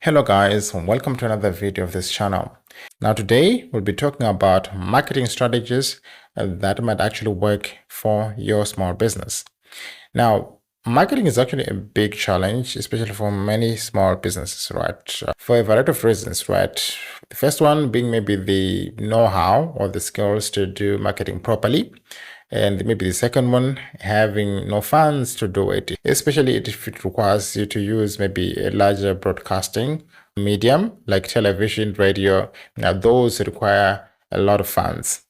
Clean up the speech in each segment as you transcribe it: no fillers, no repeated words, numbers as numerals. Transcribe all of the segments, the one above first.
Hello guys, welcome to another video of this channel. Now today we'll be talking about marketing strategies that might actually work for your small business. Now, marketing is actually a big challenge, especially for many small businesses, right? For a variety of reasons, right? The first one being maybe the know-how or the skills to do marketing properly. And maybe the second one, having no funds to do it, especially if it requires you to use maybe a larger broadcasting medium like television, radio. Now, those require a lot of funds.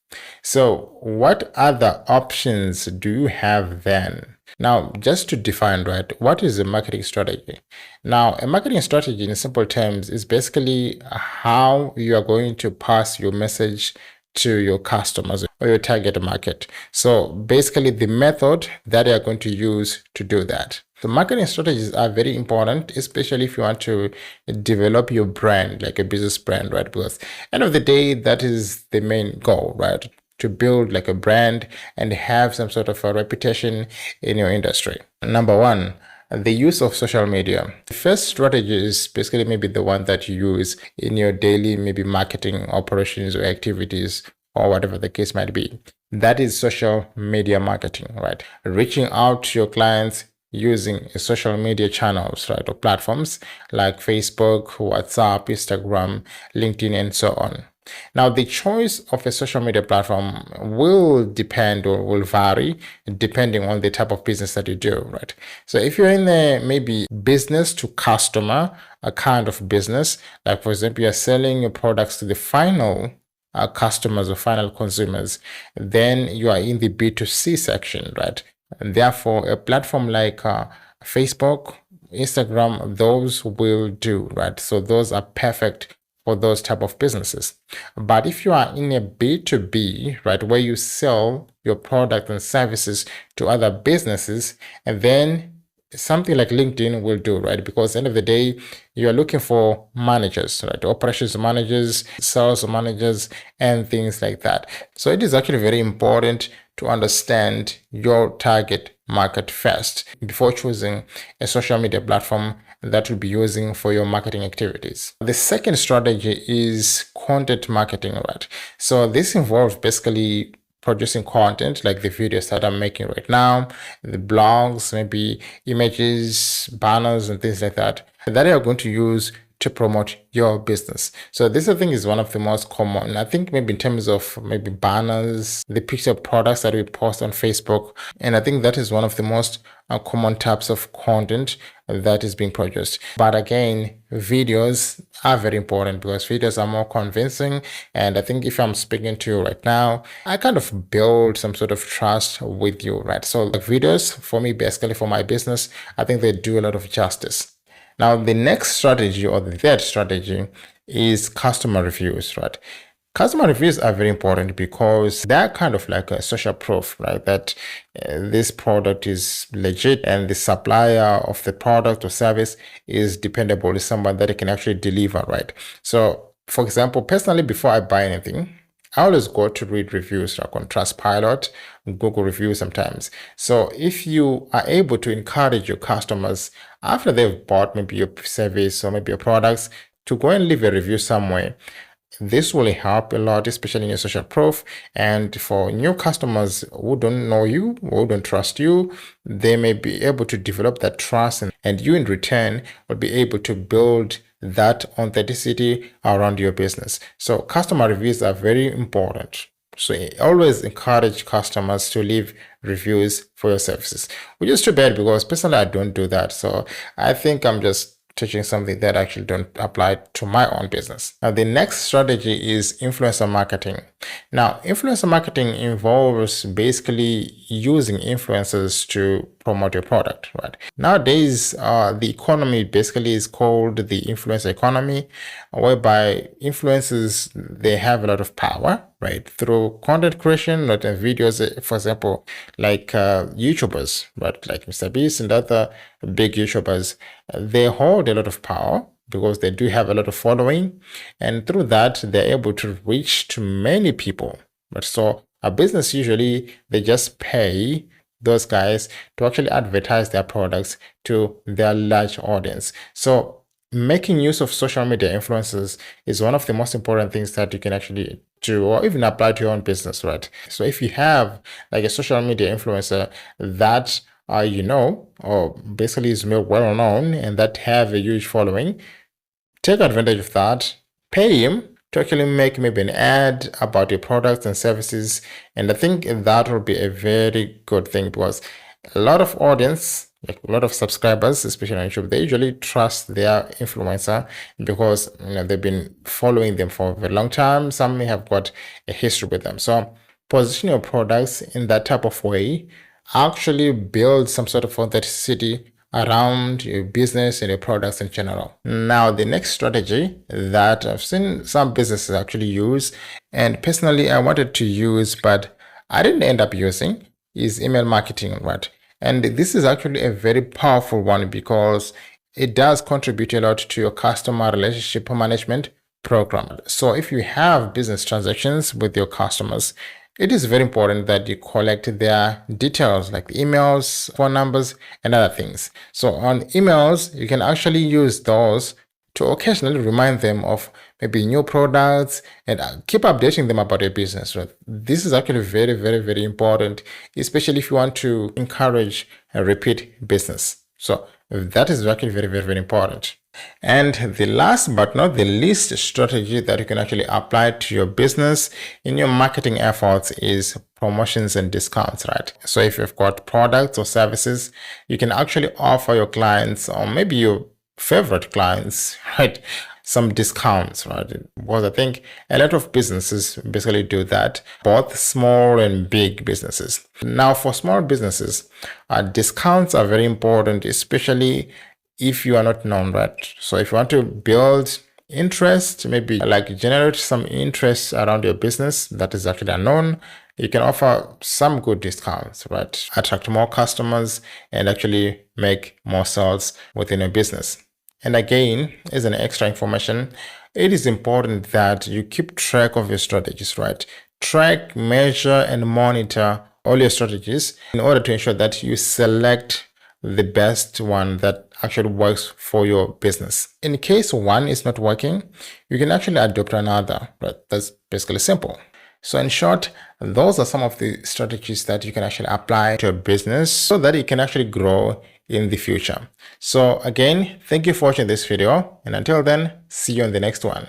So, what other options do you have then? Now, just to define, right, what is a marketing strategy? Now, a marketing strategy in simple terms is basically how you are going to pass your message to your customers or your target market. So basically the method that you are going to use to do that. The marketing strategies are very important, especially if you want to develop your brand, like a business brand, right? Because end of the day, that is the main goal, right? To build like a brand and have some sort of a reputation in your industry. Number one, the use of social media. The first strategy is basically maybe the one that you use in your daily maybe marketing operations or activities or whatever the case might be. That is social media marketing, right? Reaching out to your clients using social media channels, right? Or platforms like Facebook, WhatsApp, Instagram, LinkedIn, and so on. Now, the choice of a social media platform will depend or will vary depending on the type of business that you do, right? So if you're in a maybe business to customer, a kind of business, like for example, you're selling your products to the final customers or final consumers, then you are in the B2C section, right? And therefore, a platform like Facebook, Instagram, those will do, right? So those are perfect for those type of businesses. But if you are in a B2B, right, where you sell your product and services to other businesses, and then something like LinkedIn will do, right? Because at the end of the day, you're looking for managers, right? Operations managers, sales managers, and things like that. So it is actually very important to understand your target market first before choosing a social media platform that you'll be using for your marketing activities. The second strategy is content marketing, right? So this involves basically producing content like the videos that I'm making right now, the blogs, maybe images, banners, and things like that you're going to use to promote your business. So this I think is one of the most common. I think maybe in terms of maybe banners, the picture products that we post on Facebook, and I think that is one of the most common types of content that is being produced. But again, videos are very important because videos are more convincing. And I think if I'm speaking to you right now, I kind of build some sort of trust with you, right? So the videos for me, basically for my business, I think they do a lot of justice. Now, the next strategy or the third strategy is customer reviews, right? Customer reviews are very important because they're kind of like a social proof, right? That this product is legit and the supplier of the product or service is dependable, is someone that can actually deliver, right? So, for example, personally, before I buy anything, I always go to read reviews like on Trustpilot, Google reviews sometimes. So if you are able to encourage your customers after they've bought maybe your service or maybe your products to go and leave a review somewhere, this will help a lot, especially in your social proof. And for new customers who don't know you, who don't trust you, they may be able to develop that trust, and you in return will be able to build that authenticity around your business. So customer reviews are very important. So always encourage customers to leave reviews for your services, which is too bad because personally I don't do that. So I think I'm just teaching something that actually don't apply to my own business. Now, the next strategy is influencer marketing. Now, influencer marketing involves basically using influencers to promote your product, right? Nowadays, the economy basically is called the influencer economy, whereby influencers, they have a lot of power, right? Through content creation, not videos, for example, like YouTubers, right? Like MrBeast and other big YouTubers, they hold a lot of power because they do have a lot of following, and through that they're able to reach to many people. But so a business usually they just pay those guys to actually advertise their products to their large audience. So making use of social media influencers is one of the most important things that you can actually do or even apply to your own business, right? So if you have like a social media influencer that or basically is more well known and that have a huge following, take advantage of that, pay him to actually make maybe an ad about your products and services. And I think that will be a very good thing because a lot of audience, like a lot of subscribers, especially on YouTube, they usually trust their influencer because they've been following them for a very long time. Some may have got a history with them. So position your products in that type of way, actually build some sort of authenticity around your business and your products in general. Now, the next strategy that I've seen some businesses actually use, and personally I wanted to use, but I didn't end up using, is email marketing, right? And this is actually a very powerful one because it does contribute a lot to your customer relationship management program. So if you have business transactions with your customers, it is very important that you collect their details like emails, phone numbers, and other things. So on emails, you can actually use those to occasionally remind them of maybe new products and keep updating them about your business. Right? This is actually very, very, very important, especially if you want to encourage a repeat business. So that is actually very, very, very important. And the last but not the least strategy that you can actually apply to your business in your marketing efforts is promotions and discounts, right? So if you've got products or services, you can actually offer your clients or maybe your favorite clients, right, some discounts, right? Because I think a lot of businesses basically do that, both small and big businesses. Now, for small businesses, discounts are very important, especially if you are not known, right? So if you want to build interest, maybe like generate some interest around your business that is actually unknown, you can offer some good discounts, right? Attract more customers and actually make more sales within your business. And again, as an extra information, it is important that you keep track of your strategies, right? Track, measure, and monitor all your strategies in order to ensure that you select the best one that actually works for your business. In case one is not working, you can actually adopt another, right? That's basically simple. So in short, those are some of the strategies that you can actually apply to your business so that it can actually grow in the future. So again, thank you for watching this video, and until then, see you in the next one.